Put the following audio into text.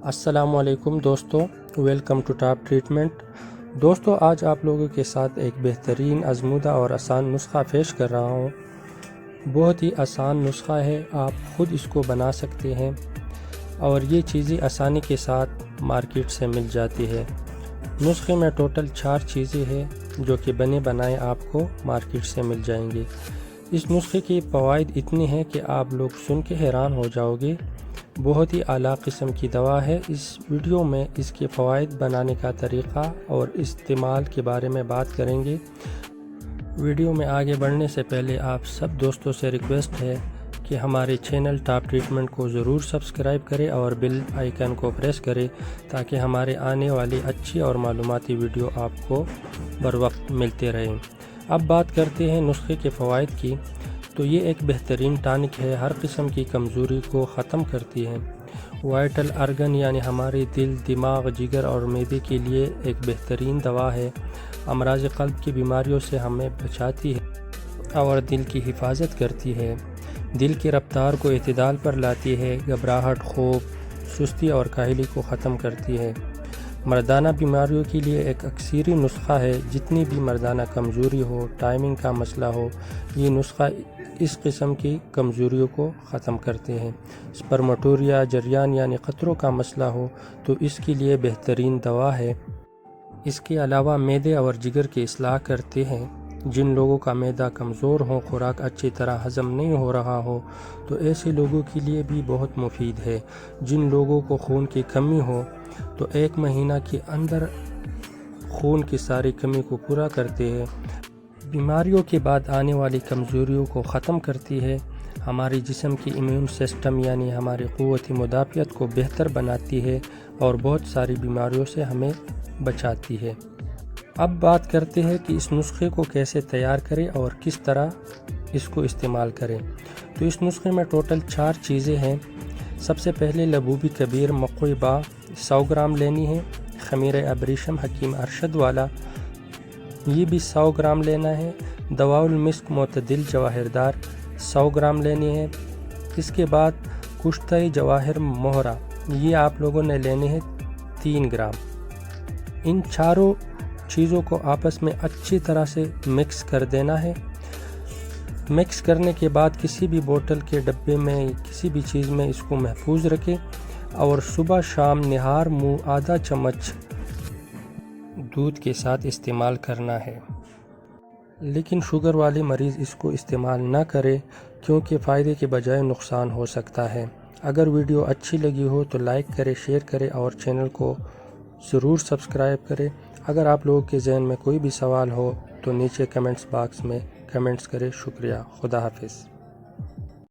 السلام علیکم دوستو، ویلکم ٹو ٹاپ ٹریٹمنٹ۔ دوستو، آج آپ لوگوں کے ساتھ ایک بہترین آزمودہ اور آسان نسخہ پیش کر رہا ہوں۔ بہت ہی آسان نسخہ ہے، آپ خود اس کو بنا سکتے ہیں اور یہ چیزیں آسانی کے ساتھ مارکیٹ سے مل جاتی ہے۔ نسخے میں ٹوٹل 4 چیزیں ہیں جو کہ بنے بنائے آپ کو مارکیٹ سے مل جائیں گے۔ اس نسخے کی فوائد اتنی ہیں کہ آپ لوگ سن کے حیران ہو جاؤ گے۔ بہت ہی اعلیٰ قسم کی دوا ہے۔ اس ویڈیو میں اس کے فوائد، بنانے کا طریقہ اور استعمال کے بارے میں بات کریں گے۔ ویڈیو میں آگے بڑھنے سے پہلے آپ سب دوستوں سے ریکویسٹ ہے کہ ہمارے چینل ٹاپ ٹریٹمنٹ کو ضرور سبسکرائب کریں اور بیل آئیکن کو پریس کریں تاکہ ہمارے آنے والی اچھی اور معلوماتی ویڈیو آپ کو بر وقت ملتے رہیں۔ اب بات کرتے ہیں نسخے کے فوائد کی۔ تو یہ ایک بہترین ٹانک ہے، ہر قسم کی کمزوری کو ختم کرتی ہے۔ وائٹل آرگن یعنی ہمارے دل، دماغ، جگر اور معدے کے لیے ایک بہترین دوا ہے۔ امراض قلب کی بیماریوں سے ہمیں بچاتی ہے اور دل کی حفاظت کرتی ہے۔ دل کی رفتار کو اعتدال پر لاتی ہے، گھبراہٹ، خوف، سستی اور کاہلی کو ختم کرتی ہے۔ مردانہ بیماریوں کے لیے ایک اکثری نسخہ ہے۔ جتنی بھی مردانہ کمزوری ہو، ٹائمنگ کا مسئلہ ہو، یہ نسخہ اس قسم کی کمزوریوں کو ختم کرتے ہیں۔ سپرمٹوریا، جریان یعنی قطروں کا مسئلہ ہو تو اس کے لیے بہترین دوا ہے۔ اس کے علاوہ معدے اور جگر کی اصلاح کرتے ہیں۔ جن لوگوں کا معدہ کمزور ہو، خوراک اچھی طرح ہضم نہیں ہو رہا ہو تو ایسے لوگوں کے لیے بھی بہت مفید ہے۔ جن لوگوں کو خون کی کمی ہو تو 1 مہینہ کے اندر خون کی ساری کمی کو پورا کرتے ہیں۔ بیماریوں کے بعد آنے والی کمزوریوں کو ختم کرتی ہے۔ ہمارے جسم کی امیون سسٹم یعنی ہماری قوت مدافعت کو بہتر بناتی ہے اور بہت ساری بیماریوں سے ہمیں بچاتی ہے۔ اب بات کرتے ہیں کہ اس نسخے کو کیسے تیار کریں اور کس طرح اس کو استعمال کریں۔ تو اس نسخے میں ٹوٹل 4 چیزیں ہیں۔ سب سے پہلے لبوبی کبیر مقوی با 100 گرام لینی ہے۔ خمیر ابریشم حکیم ارشد والا یہ بھی 100 گرام لینا ہے۔ دواء المسک معتدل جواہردار 100 گرام لینی ہے۔ اس کے بعد کشتہ جواہر مہرہ یہ آپ لوگوں نے لینے ہیں 3 گرام۔ ان چاروں چیزوں کو آپس میں اچھی طرح سے مکس کر دینا ہے۔ مکس کرنے کے بعد کسی بھی بوتل کے ڈبے میں کسی بھی چیز میں اس کو محفوظ رکھیں اور صبح شام نہار منہ آدھا چمچ دودھ کے ساتھ استعمال کرنا ہے۔ لیکن شوگر والے مریض اس کو استعمال نہ کرے کیونکہ فائدے کے بجائے نقصان ہو سکتا ہے۔ اگر ویڈیو اچھی لگی ہو تو لائک کرے، شیئر کرے اور چینل کو ضرور سبسکرائب کرے۔ اگر آپ لوگوں کے ذہن میں کوئی بھی سوال ہو تو نیچے کمنٹس باکس میں کمنٹس کرے۔ شکریہ، خدا حافظ۔